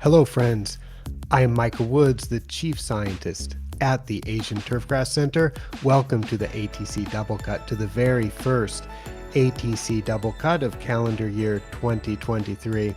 Hello, friends. I am Michael Woods, the Chief Scientist at the Asian Turfgrass Center. Welcome to the ATC Double Cut, to the very first ATC Double Cut of calendar year 2023.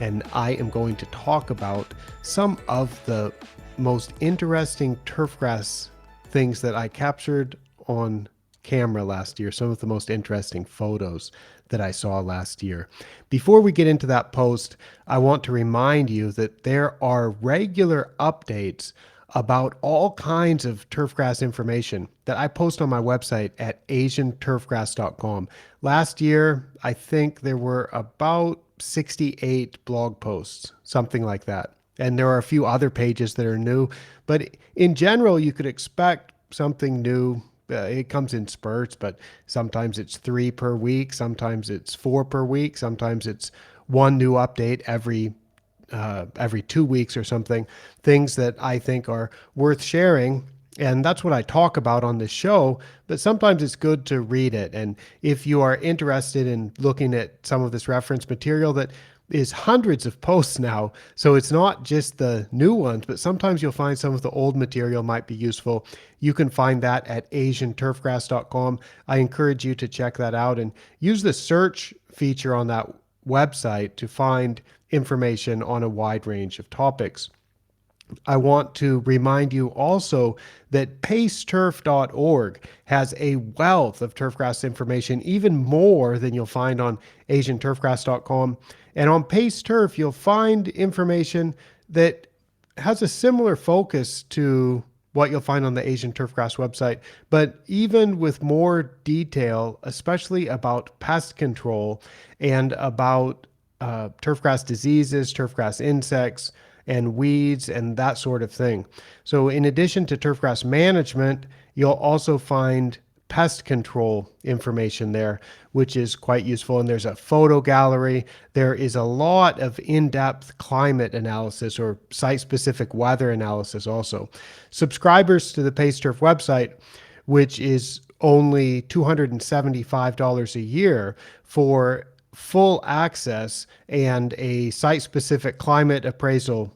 And I am going to talk about some of the most interesting turfgrass things that I captured on camera last year, some of the most interesting photos that I saw last year. Before we get into that post, I want to remind you that there are regular updates about all kinds of turfgrass information that I post on my website at asianturfgrass.com. Last year, I think there were about 68 blog posts, something like that. And there are a few other pages that are new, but in general, you could expect something new. It comes in spurts, but sometimes it's 3 per week, sometimes it's 4 per week, sometimes it's one new update every 2 weeks or something. Things that I think are worth sharing, and that's what I talk about on this show. But sometimes it's good to read it, and if you are interested in looking at some of this reference material that is hundreds of posts now, so it's not just the new ones, but sometimes you'll find some of the old material might be useful. You can find that at asianturfgrass.com. I encourage you to check that out and use the search feature on that website to find information on a wide range of topics. I want to remind you also that paceturf.org has a wealth of turfgrass information, even more than you'll find on asianturfgrass.com. And on Pace Turf, you'll find information that has a similar focus to what you'll find on the Asian Turfgrass website, but even with more detail, especially about pest control and about turfgrass diseases, turfgrass insects, and weeds and that sort of thing. So in addition to turfgrass management, you'll also find pest control information there, which is quite useful. And there's a photo gallery. There is a lot of in-depth climate analysis or site-specific weather analysis also. Subscribers to the Pace Turf website, which is only $275 a year for full access and a site-specific climate appraisal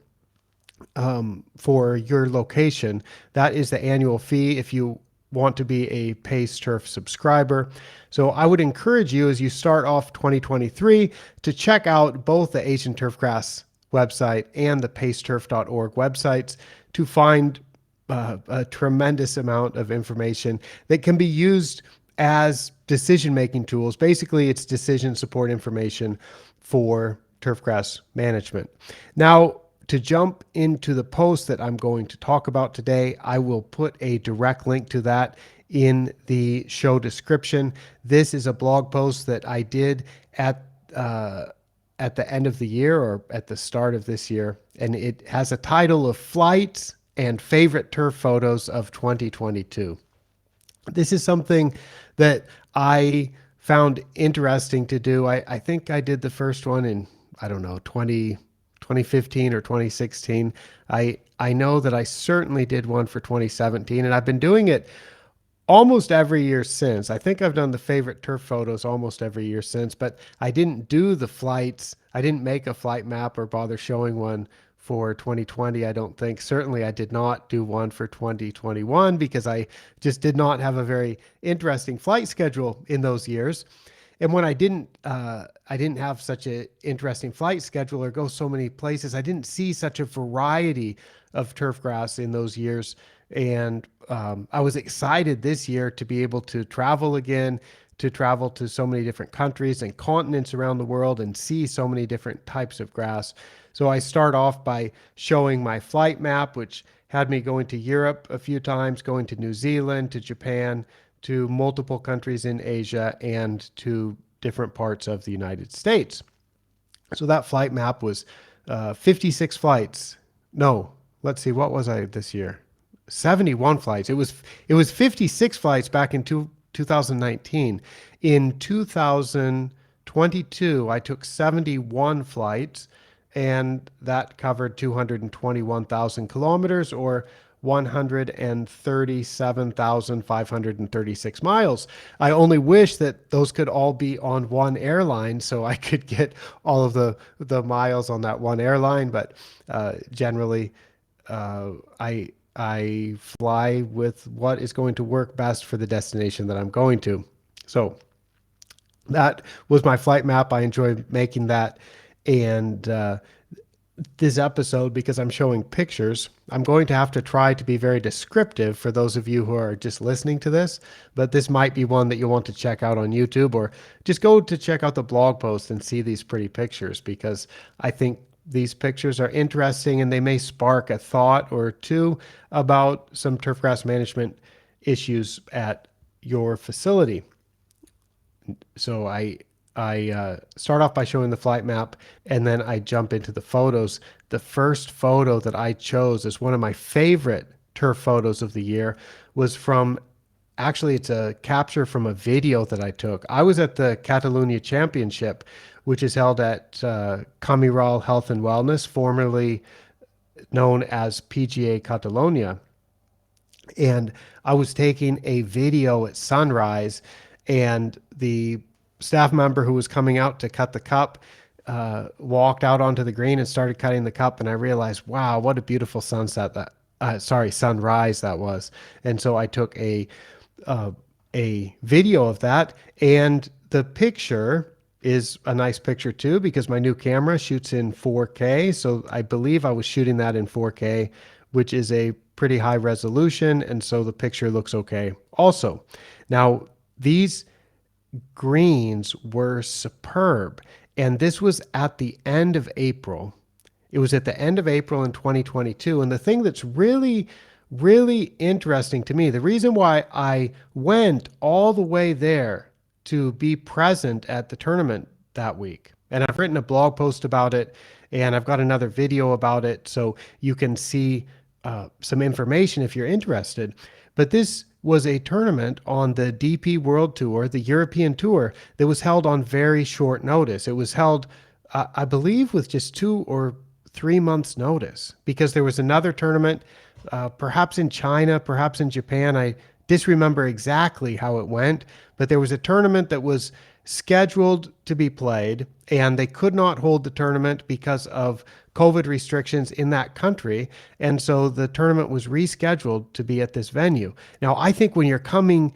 for your location. That is the annual fee if you want to be a Pace Turf subscriber. So I would encourage you, as you start off 2023, to check out both the Asian Turfgrass website and the paceturf.org websites to find a tremendous amount of information that can be used as decision-making tools. Basically, it's decision support information for turfgrass management. Now, to jump into the post that I'm going to talk about today, I will put a direct link to that in the show description. This is a blog post that I did at the end of the year or at the start of this year, and it has a title of Flights and Favorite Turf Photos of 2022. This is something that I found interesting to do. I think I did the first one in, I don't know, 2015 or 2016. I know that I certainly did one for 2017, and I've been doing it almost every year since. I think I've done the favorite turf photos almost every year since, but I didn't do the flights. I didn't make a flight map or bother showing one for 2020, I don't think. Certainly I did not do one for 2021 because I just did not have a very interesting flight schedule in those years. And when I didn't have such an interesting flight schedule or go so many places, I didn't see such a variety of turfgrass in those years. And I was excited this year to be able to travel again, to travel to so many different countries and continents around the world and see so many different types of grass. So I start off by showing my flight map, which had me going to Europe a few times, going to New Zealand, to Japan, to multiple countries in Asia, and to different parts of the United States. So that flight map was 56 flights. No, let's see, what was I this year? 71 flights. It was 56 flights back in 2019. In 2022, I took 71 flights, and that covered 221,000 kilometers or 137,536 miles. I only wish that those could all be on one airline so I could get all of the miles on that one airline, but generally uh, I I fly with what is going to work best for the destination that I'm going to. So that was my flight map. I enjoy making that. And this episode, because I'm showing pictures, I'm going to have to try to be very descriptive for those of you who are just listening to this. But this might be one that you'll want to check out on YouTube, or just go to check out the blog post and see these pretty pictures, because I think these pictures are interesting and they may spark a thought or two about some turfgrass management issues at your facility. So I start off by showing the flight map, and then I jump into the photos. The first photo that I chose as one of my favorite turf photos of the year was from, actually, it's a capture from a video that I took. I was at the Catalunya Championship, which is held at Camiral Health and Wellness, formerly known as PGA Catalonia. And I was taking a video at sunrise, and the staff member who was coming out to cut the cup walked out onto the green and started cutting the cup. And I realized, wow, what a beautiful sunset that, sunrise that was. And so I took uh, a video of that, and the picture is a nice picture too, because my new camera shoots in 4K. So I believe I was shooting that in 4K, which is a pretty high resolution. And so the picture looks okay also. Now, these greens were superb. And this was at the end of April. It was at the end of April in 2022. And the thing that's really, really interesting to me, the reason why I went all the way there to be present at the tournament that week, and I've written a blog post about it, and I've got another video about it, so you can see some information if you're interested. But this was a tournament on the DP World Tour, the European Tour, that was held on very short notice. It was held, I believe, with just 2 or 3 months' notice, because there was another tournament, perhaps in China, perhaps in Japan. I disremember exactly how it went, but there was a tournament that was scheduled to be played, and they could not hold the tournament because of COVID restrictions in that country. And so the tournament was rescheduled to be at this venue. Now, I think when you're coming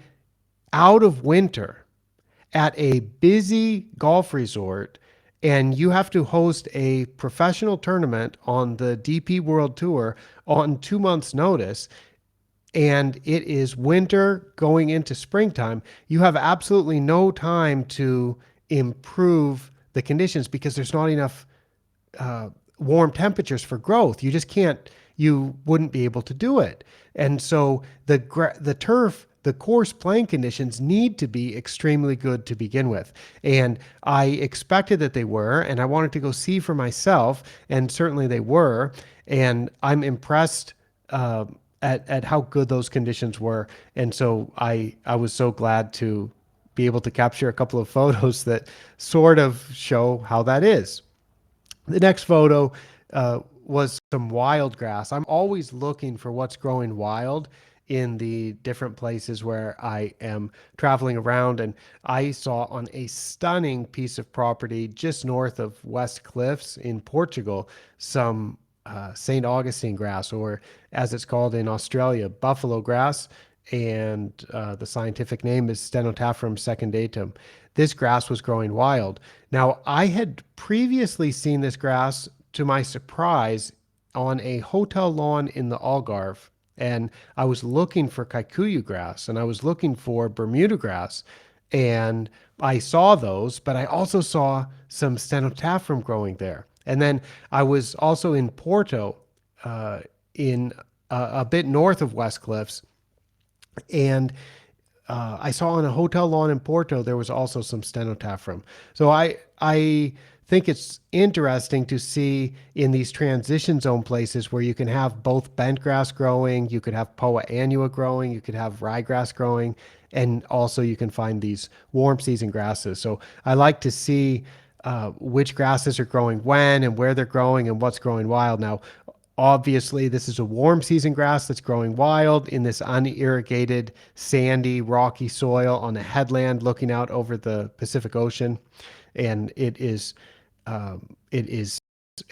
out of winter at a busy golf resort and you have to host a professional tournament on the DP World Tour on 2 months' notice, and it is winter going into springtime, you have absolutely no time to improve the conditions, because there's not enough warm temperatures for growth. You just can't, you wouldn't be able to do it. And so the turf, the course playing conditions need to be extremely good to begin with. And I expected that they were, and I wanted to go see for myself, and certainly they were. And I'm impressed at how good those conditions were. And so I was so glad to be able to capture a couple of photos that sort of show how that is. The next photo was some wild grass. I'm always looking for what's growing wild in the different places where I am traveling around. And I saw on a stunning piece of property just north of West Cliffs in Portugal some St. Augustine grass, or as it's called in Australia, buffalo grass. And the scientific name is Stenotaphyrum secundatum. This grass was growing wild. Now, I had previously seen this grass, to my surprise, on a hotel lawn in the Algarve. And I was looking for kikuyu grass, and I was looking for Bermuda grass. And I saw those, but I also saw some Stenotaphyrum growing there. And then I was also in Porto, in a bit north of West Cliffs, and I saw on a hotel lawn in Porto there was also some Stenotaphyrum. So I think it's interesting to see in these transition zone places where you can have both bentgrass growing, you could have Poa annua growing, you could have ryegrass growing, and also you can find these warm season grasses. So I like to see which grasses are growing when and where they're growing and what's growing wild. Now, Obviously, this is a warm season grass that's growing wild in this unirrigated, sandy, rocky soil on a headland looking out over the Pacific Ocean. And it is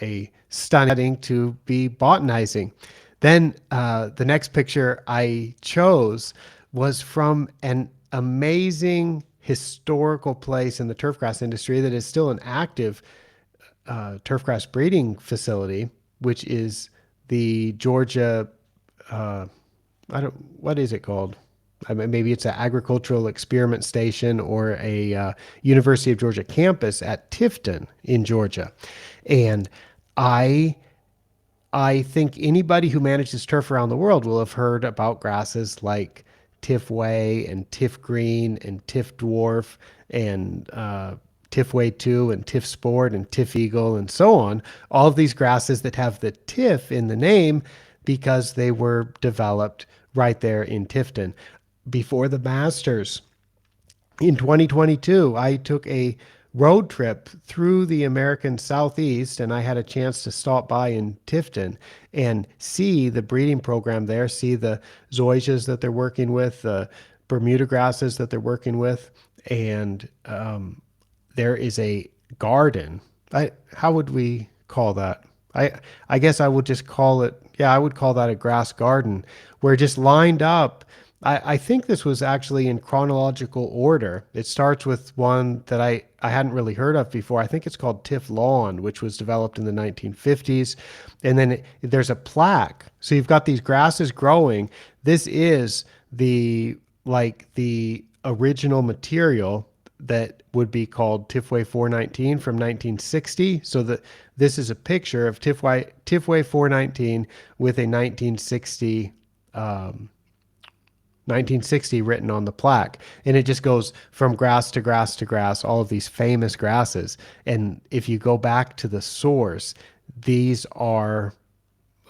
a stunning to be botanizing. Then the next picture I chose was from an amazing historical place in the turfgrass industry that is still an active turfgrass breeding facility, which is the Georgia. Uh, I don't. What is it called? I mean, maybe it's an agricultural experiment station or a University of Georgia campus at Tifton in Georgia, and I I think anybody who manages turf around the world will have heard about grasses like Tifway and Tif Green and Tif Dwarf and Tifway 2 and Tif Sport and Tif Eagle and so on. All of these grasses that have the Tif in the name because they were developed right there in Tifton. Before the Masters, in 2022, I took a road trip through the American Southeast and I had a chance to stop by in Tifton and see the breeding program there, see the zoysias that they're working with, the Bermuda grasses that they're working with. And there is a garden. How would we call that? I, I guess I would just call it, yeah, I would call that a grass garden where just lined up. I think this was actually in chronological order. It starts with one that I hadn't really heard of before. I think it's called Tiff Lawn, which was developed in the 1950s. And then there's a plaque. So you've got these grasses growing. This is the original material that would be called Tifway 419 from 1960. So that this is a picture of Tifway 419 with a 1960 written on the plaque. And it just goes from grass to grass to grass, all of these famous grasses. And if you go back to the source, these are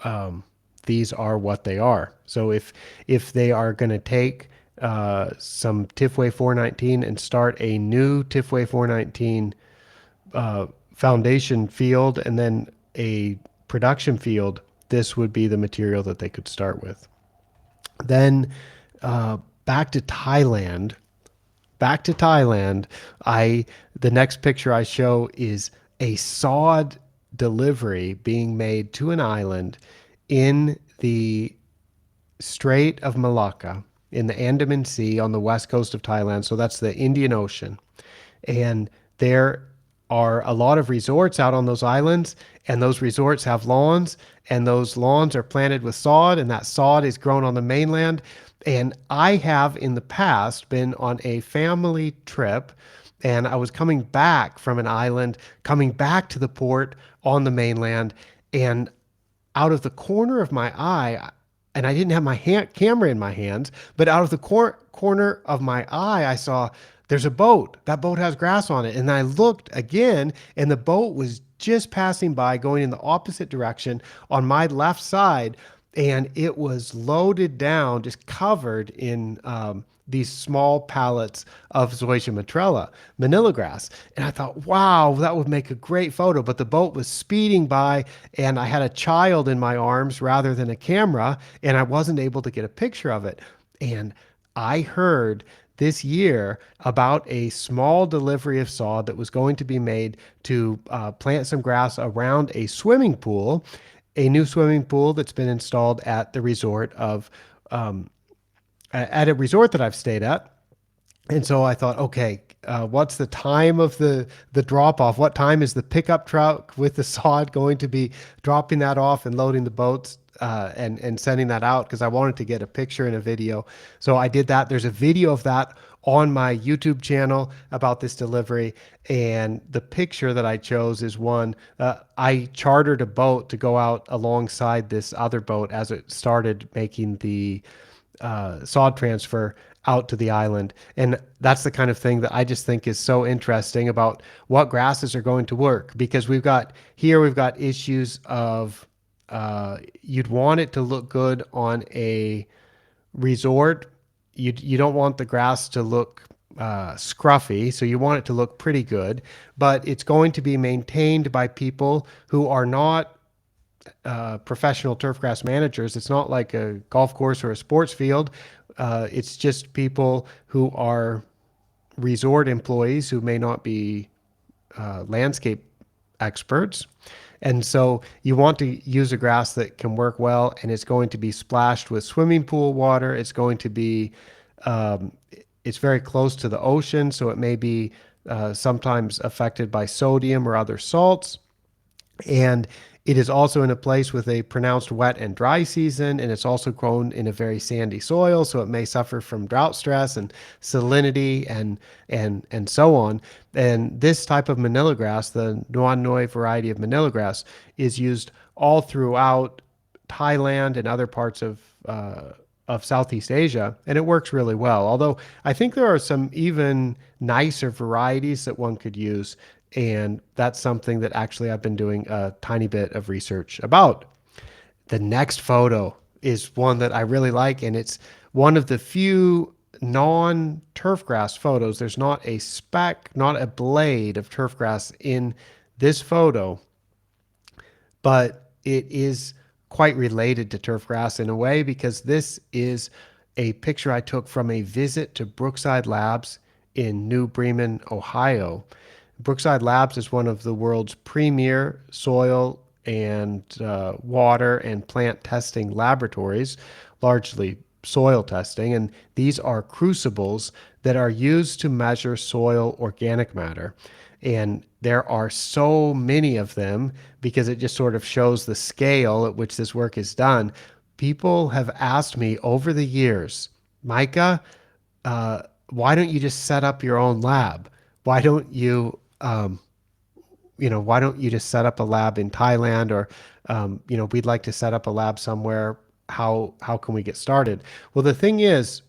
what they are. So if they are going to take some Tifway 419 and start a new Tifway 419 foundation field and then a production field, this would be the material that they could start with. Then back to Thailand. Back to Thailand. The next picture I show is a sod delivery being made to an island in the Strait of Malacca in the Andaman Sea on the west coast of Thailand. So that's the Indian Ocean. And there are a lot of resorts out on those islands, and those resorts have lawns, and those lawns are planted with sod, and that sod is grown on the mainland. And I have in the past been on a family trip, and I was coming back from an island, coming back to the port on the mainland, and out of the corner of my eye, and I didn't have my camera in my hands, but out of the corner of my eye, I saw there's a boat. That boat has grass on it. And I looked again, and the boat was just passing by, going in the opposite direction on my left side. And it was loaded down, just covered in these small pallets of Zoysia matrella, Manila grass. And I thought, wow, that would make a great photo. But the boat was speeding by, and I had a child in my arms rather than a camera, and I wasn't able to get a picture of it. And I heard this year about a small delivery of sod that was going to be made to plant some grass around a swimming pool, a new swimming pool that's been installed at the resort of at a resort that I've stayed at. And so I thought, okay, what's the time of the drop off? What time is the pickup truck with the sod going to be dropping that off and loading the boats and sending that out? Because I wanted to get a picture and a video. So I did that. There's a video of that on my YouTube channel about this delivery. And the picture that I chose is one, I chartered a boat to go out alongside this other boat as it started making the sod transfer out to the island. And that's the kind of thing that I just think is so interesting about what grasses are going to work, because we've got issues of you'd want it to look good on a resort. You don't want the grass to look scruffy, so you want it to look pretty good, but it's going to be maintained by people who are not professional turfgrass managers. It's not like a golf course or a sports field. It's just people who are resort employees who may not be landscape experts. And so you want to use a grass that can work well, and it's going to be splashed with swimming pool water. It's going to be, um, it's very close to the ocean, so it may be sometimes affected by sodium or other salts. And it is also in a place with a pronounced wet and dry season, and it's also grown in a very sandy soil, so it may suffer from drought stress and salinity and so on. And this type of Manila grass, the Nuan Noi variety of Manila grass, is used all throughout Thailand and other parts of Southeast Asia, and it works really well. Although I think there are some even nicer varieties that one could use, and that's something that actually I've been doing a tiny bit of research about. The next photo is one that I really like, and it's one of the few non turfgrass photos. There's not a speck, not a blade of turfgrass in this photo, but it is quite related to turfgrass in a way because this is a picture I took from a visit to Brookside Labs in New Bremen, Ohio. Brookside Labs is one of the world's premier soil and water and plant testing laboratories, largely soil testing. And these are crucibles that are used to measure soil organic matter. And there are so many of them because it just sort of shows the scale at which this work is done. People have asked me over the years, Micah, why don't you just set up your own lab? Why don't you, why don't you just set up a lab in Thailand or, we'd like to set up a lab somewhere. How can we get started? Well, the thing is,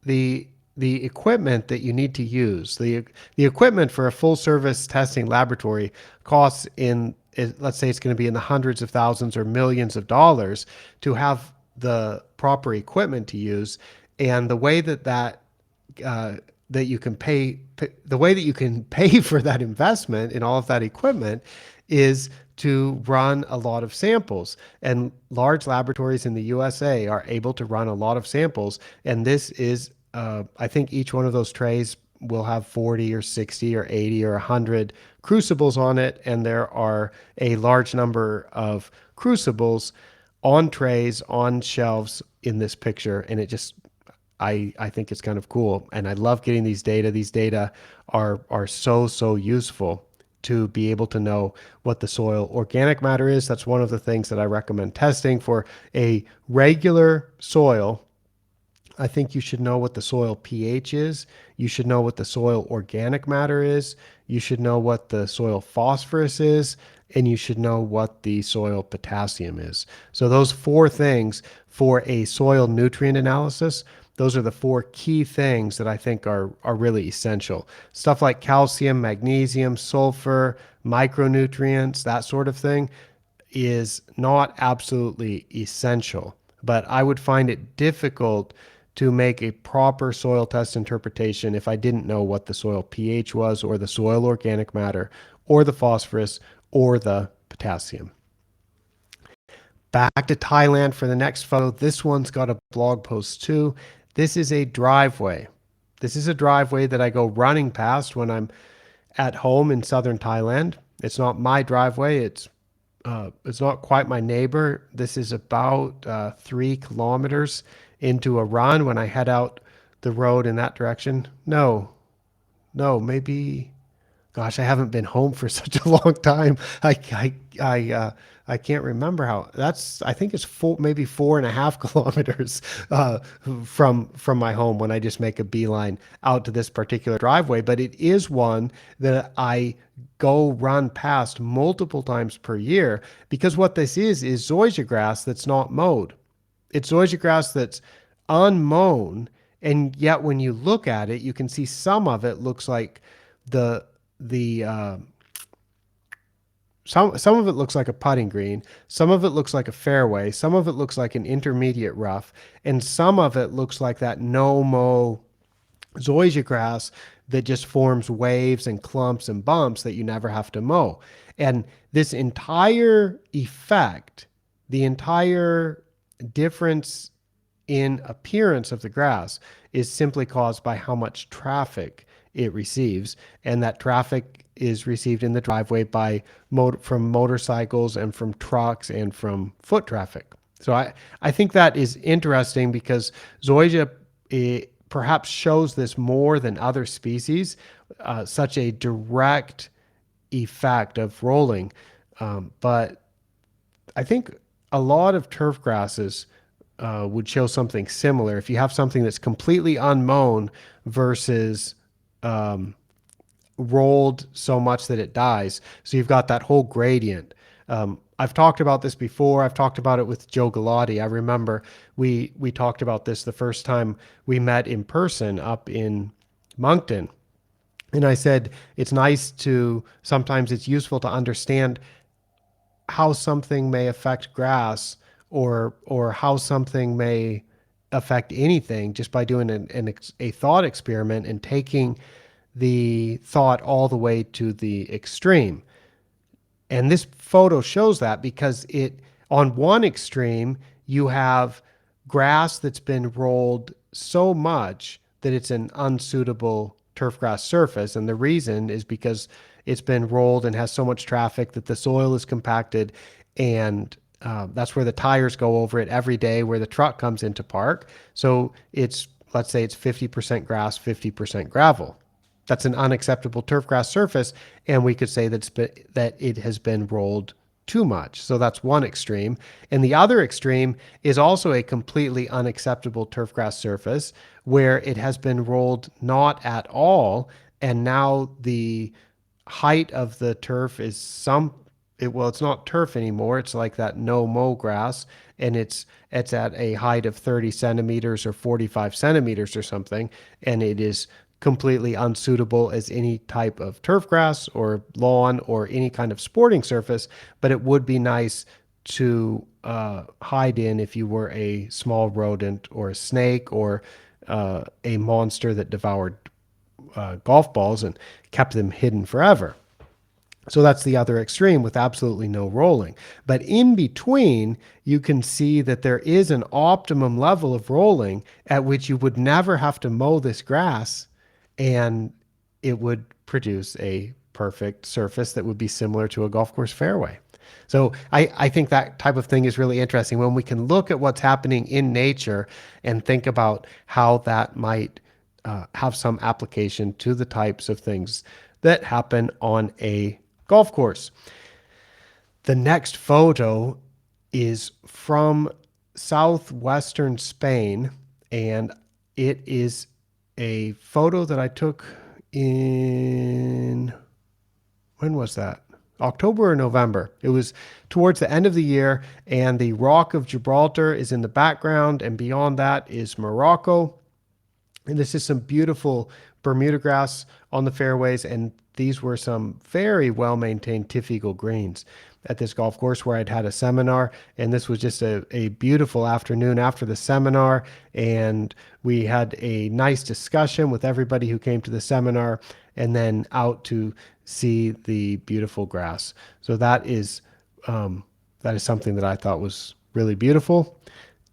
the the equipment that you need to use, the equipment for a full service testing laboratory costs let's say it's going to be in the hundreds of thousands or millions of dollars to have the proper equipment to use. And the way uh, that you can the way that you can pay for that investment in all of that equipment is to run a lot of samples. And large laboratories in the USA are able to run a lot of samples. And this is, I think each one of those trays will have 40 or 60 or 80 or 100 crucibles on it. And there are a large number of crucibles on trays, on shelves in this picture. And I think it's kind of cool. And I love getting these data. These data are so useful to be able to know what the soil organic matter is. That's one of the things that I recommend testing for a regular soil. I think you should know what the soil pH is. You should know what the soil organic matter is. You should know what the soil phosphorus is. And you should know what the soil potassium is. So those four things for a soil nutrient analysis, those are the four key things that I think are really essential. Stuff like calcium, magnesium, sulfur, micronutrients, that sort of thing is not absolutely essential. But I would find it difficult to make a proper soil test interpretation if I didn't know what the soil pH was, or the soil organic matter, or the phosphorus, or the potassium. Back to Thailand for the next photo. This one's got a blog post too. This is a driveway. This is a driveway that I go running past when I'm at home in southern Thailand. It's not my driveway. It's not quite my neighbor. This is about 3 kilometers into a run when I head out the road in that direction. No, maybe. Gosh, I haven't been home for such a long time. I can't remember how. I think it's maybe 4.5 kilometers from my home when I just make a beeline out to this particular driveway. But it is one that I go run past multiple times per year because what this is zoysia grass that's not mowed. It's zoysia grass that's unmown, and yet when you look at it, you can see some of it looks like the some of it looks like a putting green, some of it looks like a fairway, some of it looks like an intermediate rough, and some of it looks like that no mow zoysia grass that just forms waves and clumps and bumps that you never have to mow. And this entire effect, the entire difference in appearance of the grass is simply caused by how much traffic it receives, and that traffic is received in the driveway by from motorcycles and from trucks and from foot traffic. So I think that is interesting because zoysia perhaps shows this more than other species, such a direct effect of rolling. But I think a lot of turf grasses would show something similar. If you have something that's completely unmown versus rolled so much that it dies, so you've got that whole gradient. I've talked about this before. I've talked about it with Joe Galati. I remember we talked about this the first time we met in person up in Moncton. And I said, it's nice to, sometimes it's useful to understand how something may affect grass or how something may affect anything just by doing a thought experiment and taking the thought all the way to the extreme. And this photo shows that because it, on one extreme, you have grass that's been rolled so much that it's an unsuitable turf grass surface. And the reason is because it's been rolled and has so much traffic that the soil is compacted. And that's where the tires go over it every day, where the truck comes into park. So it's, let's say it's 50% grass, 50% gravel. That's an unacceptable turf grass surface, and we could say that it has been rolled too much. So that's one extreme. And the other extreme is also a completely unacceptable turf grass surface where it has been rolled not at all, and now the height of the turf is well, it's not turf anymore. It's like that no mow grass, and it's at a height of 30 centimeters or 45 centimeters or something, and it is completely unsuitable as any type of turf grass or lawn or any kind of sporting surface, but it would be nice to hide in if you were a small rodent or a snake or a monster that devoured golf balls and kept them hidden forever. So that's the other extreme with absolutely no rolling. But in between, you can see that there is an optimum level of rolling at which you would never have to mow this grass, and it would produce a perfect surface that would be similar to a golf course fairway. So I think that type of thing is really interesting when we can look at what's happening in nature and think about how that might have some application to the types of things that happen on a golf course. The next photo is from southwestern Spain, and it is a photo that I took in, when was that? October or November. It was towards the end of the year, and the Rock of Gibraltar is in the background, and beyond that is Morocco. And this is some beautiful Bermuda grass on the fairways, and these were some very well-maintained TIFF greens at this golf course where I'd had a seminar, and this was just a beautiful afternoon after the seminar, and we had a nice discussion with everybody who came to the seminar, and then out to see the beautiful grass. So that is something that I thought was really beautiful.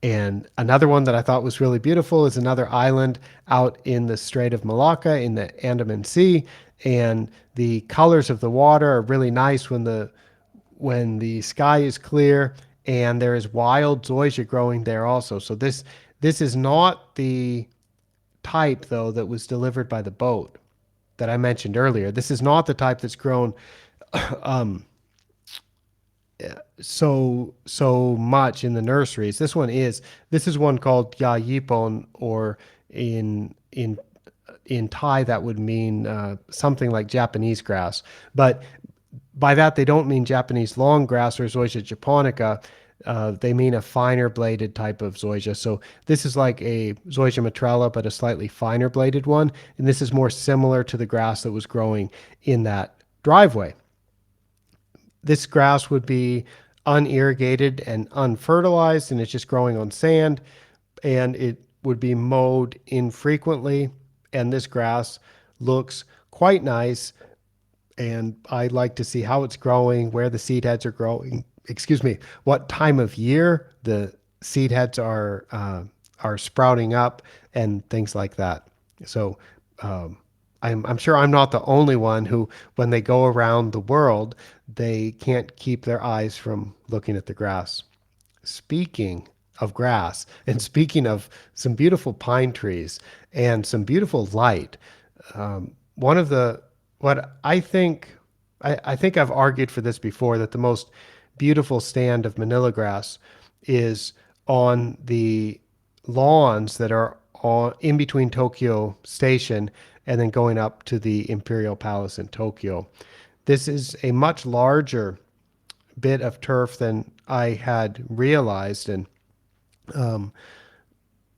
And another one that I thought was really beautiful is another island out in the Strait of Malacca in the Andaman Sea. And the colors of the water are really nice when the sky is clear, and there is wild zoysia growing there also. So this is not the type, though, that was delivered by the boat that I mentioned earlier. This is not the type that's grown so much in the nurseries. This is one called Yayipon, or in Thai that would mean something like Japanese grass. But by that they don't mean Japanese long grass or Zoysia japonica. They mean a finer bladed type of zoysia. So this is like a Zoysia matrella, but a slightly finer bladed one. And this is more similar to the grass that was growing in that driveway. This grass would be unirrigated and unfertilized, and it's just growing on sand, and it would be mowed infrequently, and this grass looks quite nice. And I like to see how it's growing, where the seed heads are growing. Excuse me, what time of year the seed heads are sprouting up, and things like that. So um, I'm sure I'm not the only one who, when they go around the world, they can't keep their eyes from looking at the grass. Speaking of grass, and speaking of some beautiful pine trees and some beautiful light, one of the what I think I've argued for this before, that the most beautiful stand of Manila grass is on the lawns that are in between Tokyo Station and then going up to the Imperial Palace in Tokyo. This is a much larger bit of turf than I had realized, and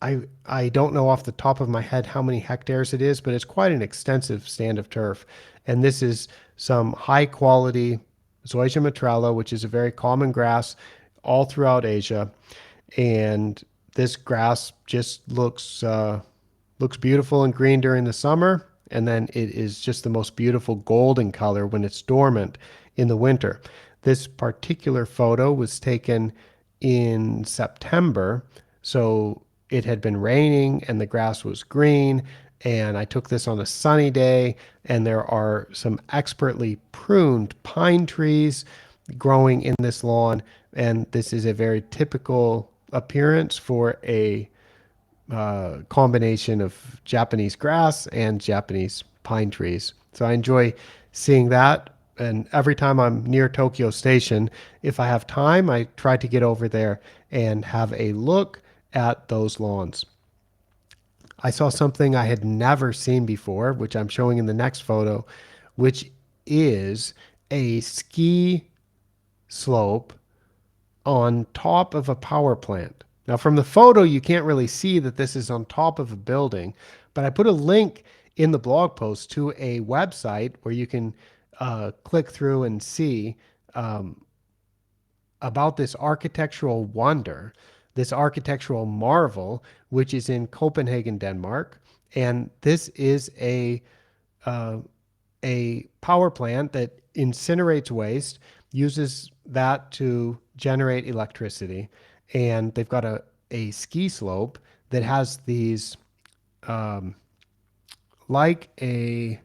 I don't know off the top of my head how many hectares it is, but it's quite an extensive stand of turf. And this is some high quality Zoysia matrella, which is a very common grass all throughout Asia. And this grass just looks beautiful and green during the summer, and then it is just the most beautiful golden color when it's dormant in the winter. This particular photo was taken in September, so it had been raining and the grass was green. And I took this on a sunny day, and there are some expertly pruned pine trees growing in this lawn. And this is a very typical appearance for a combination of Japanese grass and Japanese pine trees. So I enjoy seeing that. And every time I'm near Tokyo Station, if I have time, I try to get over there and have a look at those lawns. I saw something I had never seen before, which I'm showing in the next photo, which is a ski slope on top of a power plant. Now, from the photo, you can't really see that this is on top of a building, but I put a link in the blog post to a website where you can click through and see about this architectural wonder, this architectural marvel, which is in Copenhagen, Denmark. And this is uh, a power plant that incinerates waste, uses that to generate electricity. And they've got a ski slope that has these, um, like a,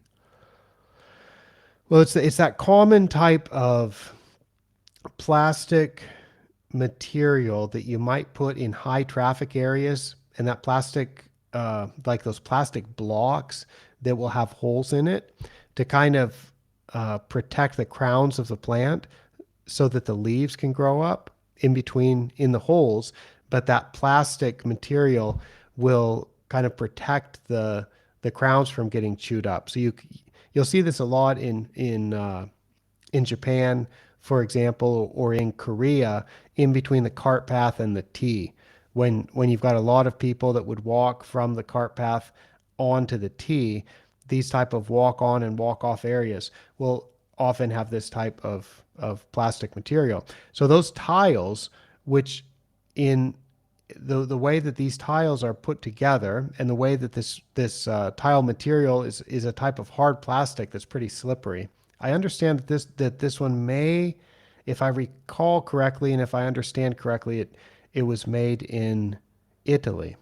well, it's that common type of plastic material that you might put in high traffic areas, and that plastic, like those plastic blocks that will have holes in it to kind of protect the crowns of the plant so that the leaves can grow up in between in the holes. But that plastic material will kind of protect the crowns from getting chewed up. So you'll see this a lot in Japan, for example, or in Korea, in between the cart path and the T. When you've got a lot of people that would walk from the cart path onto the T, these type of walk on and walk off areas will often have this type of plastic material. So those tiles, which in the way that these tiles are put together, and the way that this tile material is a type of hard plastic that's pretty slippery. I understand that this one may, if I recall correctly, and if I understand correctly, it was made in Italy,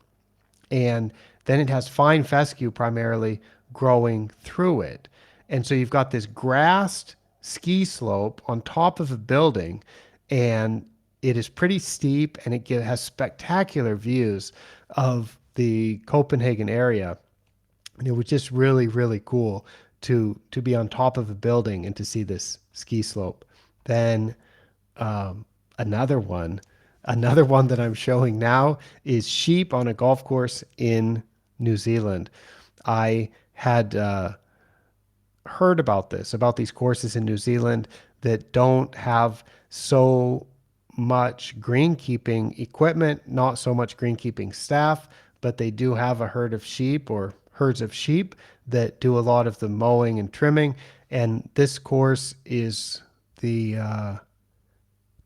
and then it has fine fescue primarily growing through it. And so you've got this grassed ski slope on top of a building, and it is pretty steep, and it has spectacular views of the Copenhagen area. And it was just really, really cool to be on top of a building and to see this ski slope. Then um, another one, another one that I'm showing now is sheep on a golf course in New Zealand. I had heard about this, about these courses in New Zealand that don't have so much greenkeeping equipment, not so much greenkeeping staff, but they do have a herd of sheep or herds of sheep that do a lot of the mowing and trimming. And this course is the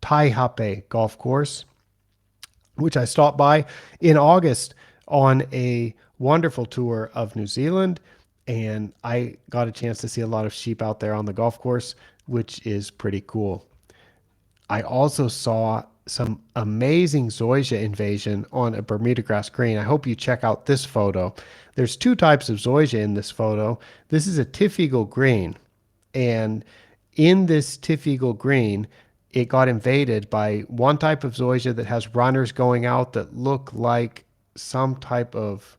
Taihape golf course, which I stopped by in August on a wonderful tour of New Zealand, and I got a chance to see a lot of sheep out there on the golf course, which is pretty cool. I also saw some amazing zoysia invasion on a Bermuda grass green. I hope you check out this photo. There's two types of zoysia in this photo. This is a Tiff-Eagle green, and in this Tiff-Eagle green, it got invaded by one type of zoysia that has runners going out that look like some type of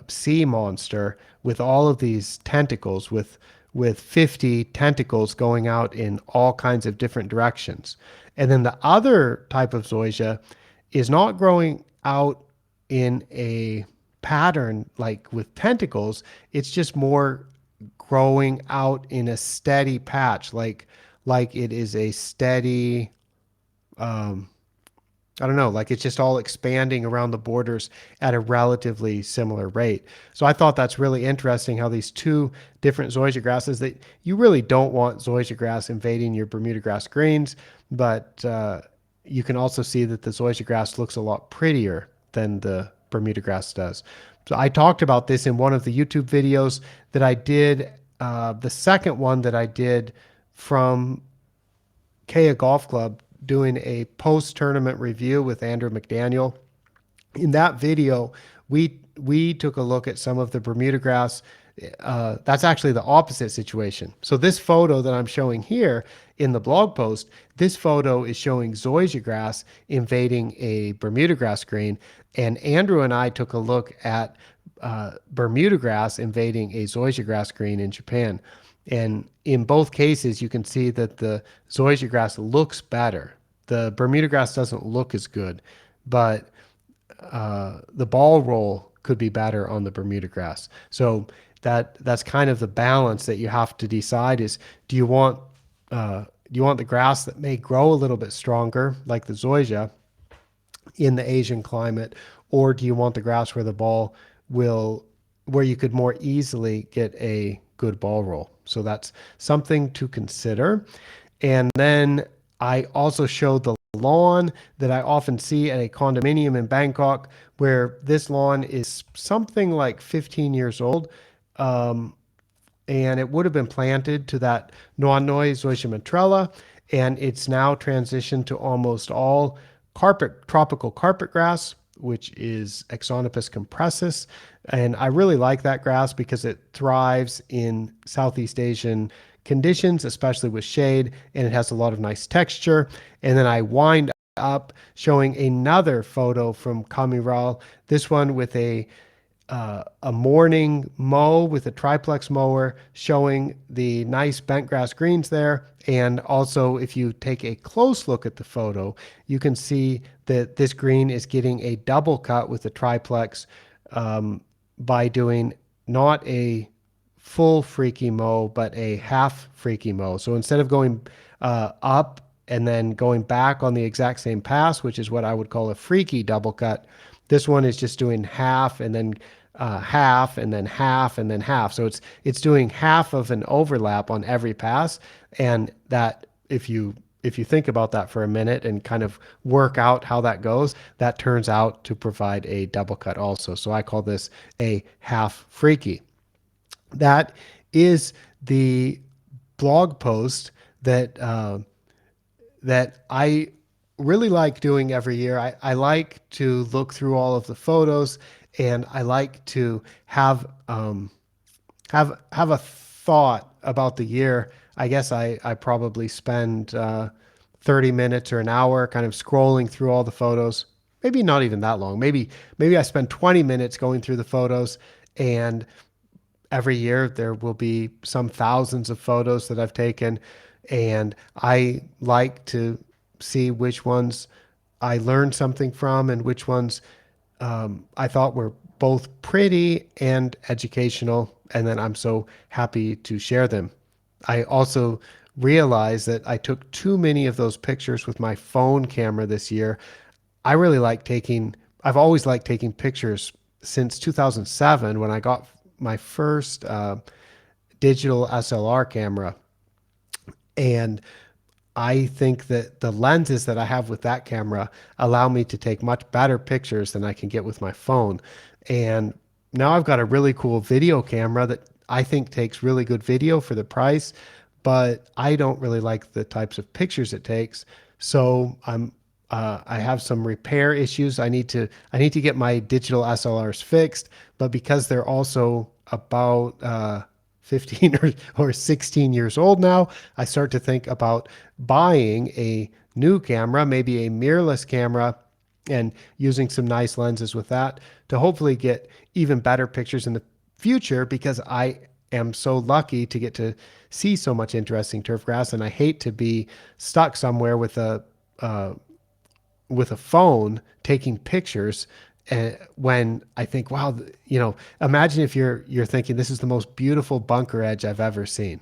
sea monster with all of these tentacles, with 50 tentacles going out in all kinds of different directions. And then the other type of zoysia is not growing out in a pattern like with tentacles. It's just more growing out in a steady patch, like it is a steady I don't know, like it's just all expanding around the borders at a relatively similar rate. So I thought that's really interesting how these two different zoysia grasses that you really don't want zoysia grass invading your Bermuda grass greens, but you can also see that the zoysia grass looks a lot prettier than the Bermuda grass does. So I talked about this in one of the YouTube videos that I did, the second one that I did from Kea Golf Club doing a post tournament review with Andrew McDaniel. In that video, we took a look at some of the Bermuda grass. That's actually the opposite situation. So this photo that I'm showing here in the blog post, this photo is showing zoysia grass invading a Bermuda grass green, and Andrew and I took a look at Bermuda grass invading a zoysia grass green in Japan. And in both cases, you can see that the zoysia grass looks better. The Bermuda grass doesn't look as good, but the ball roll could be better on the Bermuda grass. So that's kind of the balance that you have to decide is do you want the grass that may grow a little bit stronger, like the zoysia, in the Asian climate, or do you want the grass where the ball will, where you could more easily get a good ball roll? So that's something to consider. And then I also showed the lawn that I often see at a condominium in Bangkok, where this lawn is something like 15 years old. And it would have been planted to that Noanoi zoysia matrella, and it's now transitioned to almost all tropical carpet grass, which is Exonopus compressus. And I really like that grass because it thrives in Southeast Asian conditions, especially with shade, and it has a lot of nice texture. And then I wind up showing another photo from Kamiral, this one with a morning mow with a triplex mower, showing the nice bent grass greens there. And also, if you take a close look at the photo, you can see that this green is getting a double cut with the triplex by doing not a full freaky mow, but a half freaky mow. So instead of going up and then going back on the exact same pass, which is what I would call a freaky double cut, this one is just doing half and then half and then half and then half. So it's doing half of an overlap on every pass, and that if you think about that for a minute and kind of work out how that goes, that turns out to provide a double cut also. So I call this a half freaky. That is the blog post that I really like doing every year. I like to look through all of the photos, and I like to have a thought about the year. I guess I probably spend 30 minutes or an hour kind of scrolling through all the photos. Maybe not even that long. Maybe I spend 20 minutes going through the photos, and every year there will be some thousands of photos that I've taken, and I like to see which ones I learned something from and which ones I thought were both pretty and educational, and then I'm so happy to share them. I also realized that I took too many of those pictures with my phone camera this year. I've always liked taking pictures since 2007 when I got my first digital SLR camera. And I think that the lenses that I have with that camera allow me to take much better pictures than I can get with my phone. And now I've got a really cool video camera that I think takes really good video for the price, but I don't really like the types of pictures it takes. So I have some repair issues. I need to get my digital SLRs fixed, but because they're also about 15 or 16 years old now, I start to think about buying a new camera, maybe a mirrorless camera, and using some nice lenses with that to hopefully get even better pictures in the future, because I am so lucky to get to see so much interesting turf grass, and I hate to be stuck somewhere uh, with a phone taking pictures. And when I think, wow, imagine if you're thinking this is the most beautiful bunker edge I've ever seen,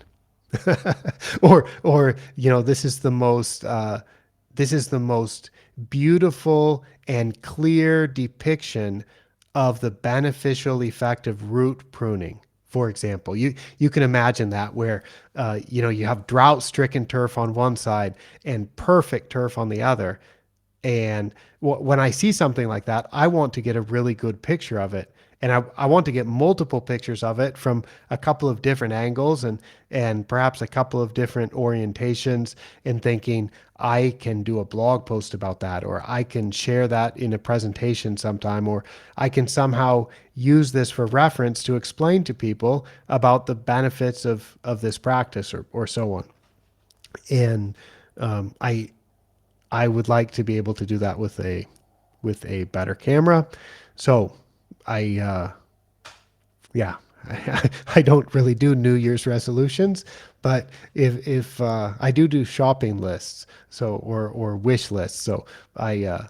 or this is the most beautiful and clear depiction of the beneficial effect of root pruning. For example, you can imagine that where you have drought stricken turf on one side and perfect turf on the other, and when I see something like that, I want to get a really good picture of it. And I want to get multiple pictures of it from a couple of different angles and perhaps a couple of different orientations, and thinking I can do a blog post about that, or I can share that in a presentation sometime, or I can somehow use this for reference to explain to people about the benefits of this practice, or so on. And I would like to be able to do that with a better camera. So I yeah, I don't really do New Year's resolutions, but if I do shopping lists, so or wish lists. So I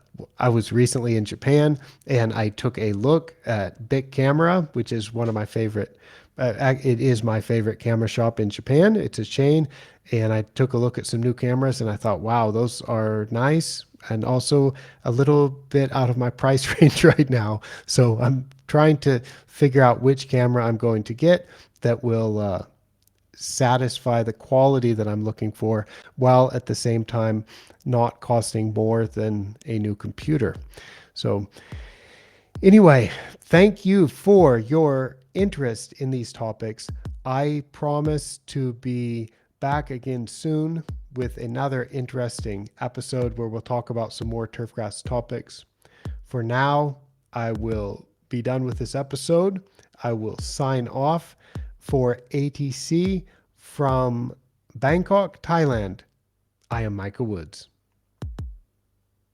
was recently in Japan, and I took a look at Bic Camera, which is one of my favorite. It is my favorite camera shop in Japan. It's a chain, and I took a look at some new cameras, and I thought, wow, those are nice, and also a little bit out of my price range right now. So I'm trying to figure out which camera I'm going to get that will satisfy the quality that I'm looking for, while at the same time not costing more than a new computer. So anyway, thank you for your interest in these topics. I promise to be back again soon with another interesting episode where we'll talk about some more turfgrass topics. For now, I will be done with this episode. I will sign off for ATC from Bangkok, Thailand. I am Micah Woods.